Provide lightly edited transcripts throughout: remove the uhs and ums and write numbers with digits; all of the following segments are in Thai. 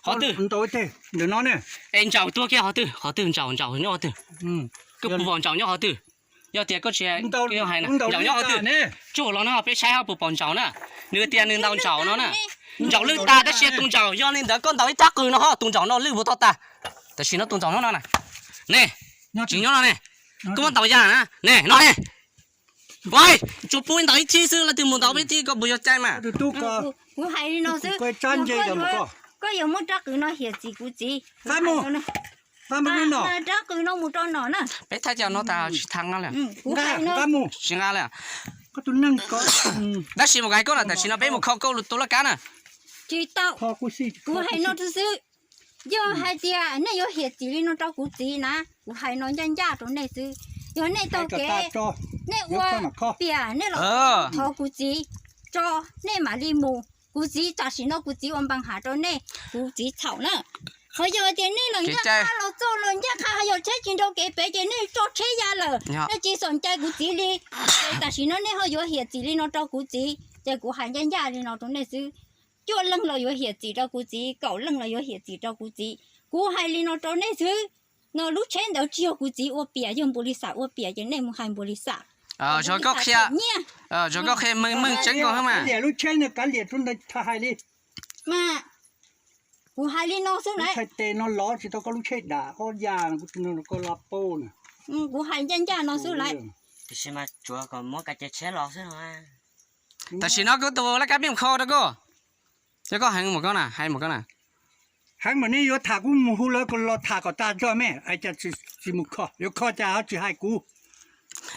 họ từ tôi thế đừng nói nè anh chào tôi kia họ từ chào nhau từ cái bộ bọn chào nhau họ từ giờ tiền có chuyện cái hay nè chào nhau họ từ chỗ nó phải sai họ bộ bọn chào nè nửa tiền nửa đồng chào nó nè chào lưng ta đã xe tung chào do nên đã con tàu chắc cười nó họ tung chào nó lưng bộ to taแต่xin nó tung chào nó nè nè chỉ nhau nè có con tàu ra nè nói nè vậy chụp bún tàu chi sư là từ một tàu bên tí có bùi cho màกูให้nóซื้อก็ยังไม่จักคือnóเหี้ยจีกูจีฟ้ามันนี่เนาะจักคือnóมุดนอนน่ะไปถ้าเจ้าnó tao chỉ thằng nó làกูให้nó xin ăn là có tụi nâng có đã xin một cái con làแต่xin nó bé một khâu câu tôi là cá nè chỉ taoกูให้nóซื้อgiờ hai tia này giờ หี้ยจีnó choกูจีนะกูให้nóยันยาตรงนี้ซื้อgiờ này tao kể nàyว่าเปียnày là thọกูจีcho này mà đi mùกูจีจากสินกูจีวันบังหาตัวเนี่ยกูจีเฉาเนอะเขาอยู่ที่นี่หลังจากเราโจหลังจากเขาอยู่ใช้จินโดเก็บไปที่นี่โจใช้ยาเลยแล้วจีสนใจกูจีลีแต่สินเนี่ยเขาอยู่เหี้ยจีลีน้องเจ้ากูจีแต่กูหายยาลีน้องตรงนี้ซื้อจ้วลังเราอยู่เหี้ยจีเจ้ากูจีเก่าลังเราอยู่เหี้ยจีเจ้ากูจีกูหายลีน้องตรงนี้ซื้อน้องรู้เช่นเดี๋ยวจีกูจีว่าเปียยังบริษัทว่าเปียยังเนี่ยมึงหายบริษัทcho có khi cho có khi mình tránh còn không mà để lúc chơi nữa cả liệt luôn đây thay đi màกูให้ลีน้องซื้อไหนใช่เตนล้อสิต้องก็ลูกเช็ดด่าก็ยางก็รับโป้น่ะกูให้ยันยาน้องซื้อไหนแต่ฉันมาจัวก่อนมั่วกันจะเช็ดหลอกใช่ไหมแต่ฉันก็ตัวแล้วก็เบี้ยคอแล้วก็แล้วก็ให้หมดก็น่ะให้หมดก็น่ะให้เหมือนนี่ยถากูมูแล้วก็รอถาก็ตาจ้าแม่ไอ้จะสิมุขอยข้อจะเอาจะให้กู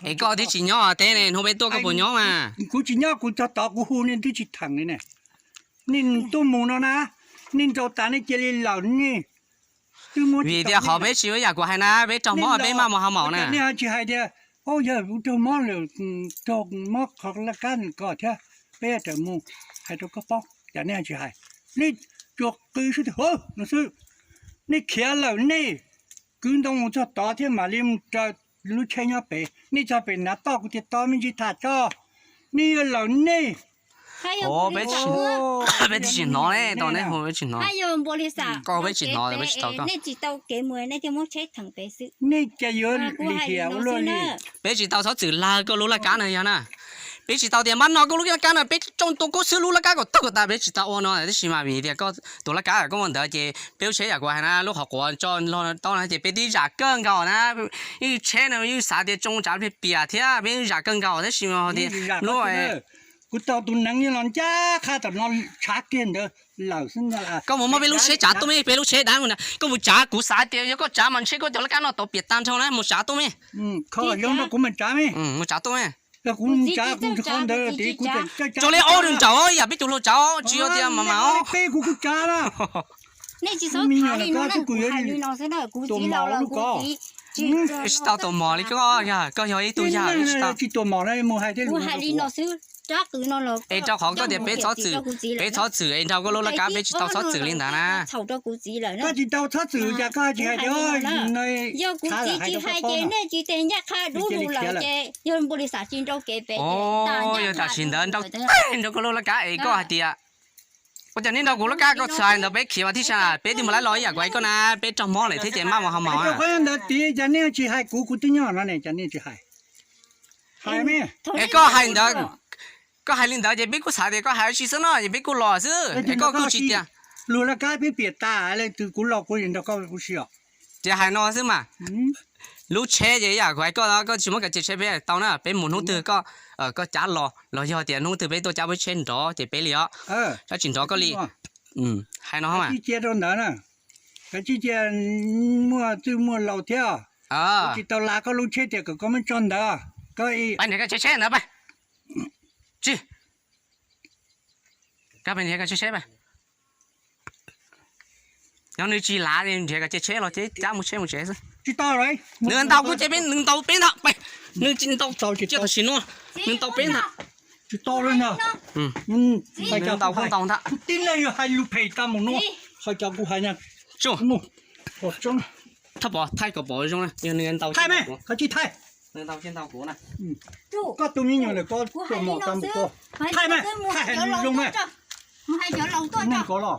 ไอ้ก็ที่จีnhỏ à thế này không biết tôi có bộ nhỏ màกูจีnhỏกูจะต่อกูหูนี่ที่จีถังนี่เนี่ยนี่ตัวมูnóนะนี่เราตานี่เจริญเหล่านี่vì thì họ biết chịu nhà của hai na biết trồng mỏ biết mà họ mỏ nèนี่ฮะจีให้เดียโอ้ยตัวมอเลยตัวมอของละกันก็เถอะเป๊ะแต่มูให้ตัวก็ป้องอย่างนี้จีให้นี่จกกือสุดโอ้นั่นสินี่เขียนเหล่านี่กือต้องจะต่อที่มาลิมจะรู้ใช่ไหมเป๊ะนี่จะเป็นนักต่อกูจะต่อไม่จีถ่าจ่อนี่เหล่านี่哦，别去，别去拿嘞，当然好别去拿。还有玻璃沙，搞别去拿的，别去搞搞。那几刀给没，那就没切成白色。นี่จะเยอะเลยเหี่ยวเลย别去到时候只拉个路拉干了呀呐。别去到点慢拿个路拉干了，别种多个是路拉干个多个大，别去到我那，这起码比点个多拉干个问题就别切呀，过还那路学过，做那当然就别地下更高呢，又切呢又啥的种啥别别天，别下更高，这起码的路哎。กูต่อตุนนังนี่หลอนจ้าข้าต่อนอนชักเกินเด้อเหล่าซึ่งอะไรก็ผมมาไปรู้เชจ่าตัวไม่ไปรู้เชดังนะก็ผมจ่ากูสายเดียวก็จ่ามันเชก็จะละกันเนาะตัวเปียตันเท่านั้นผมจ่าตัวไม่เขาย้อนว่ากูมันจ่าไหมผมจ่าตัวไม่แล้วกูจ่ากูจะคนเด้อตีกูจะจะเลยเอาเรื่องจ่าอย่าไปจุลจ่าจีเอาเดียวมาเอาเป้กูจ่าละนี่จีสองขาลีน้องนั่นกูให้ลีน้องเสนอกูจีเราเรากูจี到ตัวหมอเลยก็อย่าก็อย่าไอ้ตัวยาจีตัวหมอเลยมูให้ได้กูให้ลีน้องซื้อจักคือน้องเราไอ้เจ้าของก็เดี๋ยวไปช้อสื่อไปช้อสื่อไอ้เจ้าก็รู้ละกันไปต่อช้อสื่อลิ้นนะเท่าตัวกูจีเลยนะก็จีต่อช้อสื่อจะก็จีให้เด้อในยอกูจีจีให้เจเนี่ยจีเตียนยาค่าดูเลยเจยนบริษัทจีนเจ้าเก็บไปโอ้ยแต่สินเดินเจ้าเจ้าก็รู้ละกันไอ้ก็เดียก็จะนี่เรากูละกันก็ใช่เราไปเขียวที่ชาไปที่มาแล้วร้อยอยากไว้ก็นะไปจอมหม้อเลยที่เจมาว่าเขาหม้อก็ยังเด็ดตีจะเนี่ยจีให้กูตีเนี่ยนั่นเองจะเนี่ยจีให้ไหมไอ้ก็ให้เด็กก็ให้ลินเดอร์จะบิ๊กกูสาเดียก็ให้ชีสเนาะจะบิ๊กกูหล่อซื้อไอ้ก็กูจีเดียรู้ละกันพี่เปียตาอะไรตัวกูหลอกกูยังเด็กก็กูเชื่อจะให้นอซื้อมารู้เชยจะอยากไว้ก็แล้วก็ชิมกับเชยไปตอนนั้นเป็นหมุนหุ่นตัวก็จ้าหล่อยอเดียหุ่นตัวไปตัวจ้าไปเช่นจ่อจะไปเลี้ยแล้วจินจ่อก็ลีให้น้องมาจีเจตรงนั้นน่ะก็จีเจมัวเหล่าเที่ยวจีตลาก็รู้เชยเดียก็ไม่จนเด้อก็อีไปไหนก็เช่นนะไปจีก็เป็นยังไงเช่ไปยังนึกจีลาเนี่ยยังไงเช่เราเจ๊จ้ามุเช่มุเช่สิจีต่อเลยหนึ่งเตากูจะเป็นหนึ่งเตาเป็นอ่ะไปหนึ่งจีนเตาเจ้าก็สิโน่หนึ่งเตาเป็นอ่ะจีต่อเลยนะหนึ่งเตากูเตาท่าติ้งเลยให้ลูกเพย์ตามมึงนู้เขาจะกูให้เนี่ยจู่นู้โอ้จงถ้าบอกไทยก็บอกจงนะยังหนึ่งเตาไทยไหมเขาจีไทยหนึ่งเตาเช่นเตากูนะก็ตัวนี้อยู่เลยก็ตัวหมอตามกูไทยไหมไทยให้ลูกไหมไม่ให้เดี๋ยวเราตัวนี่ก็หรอ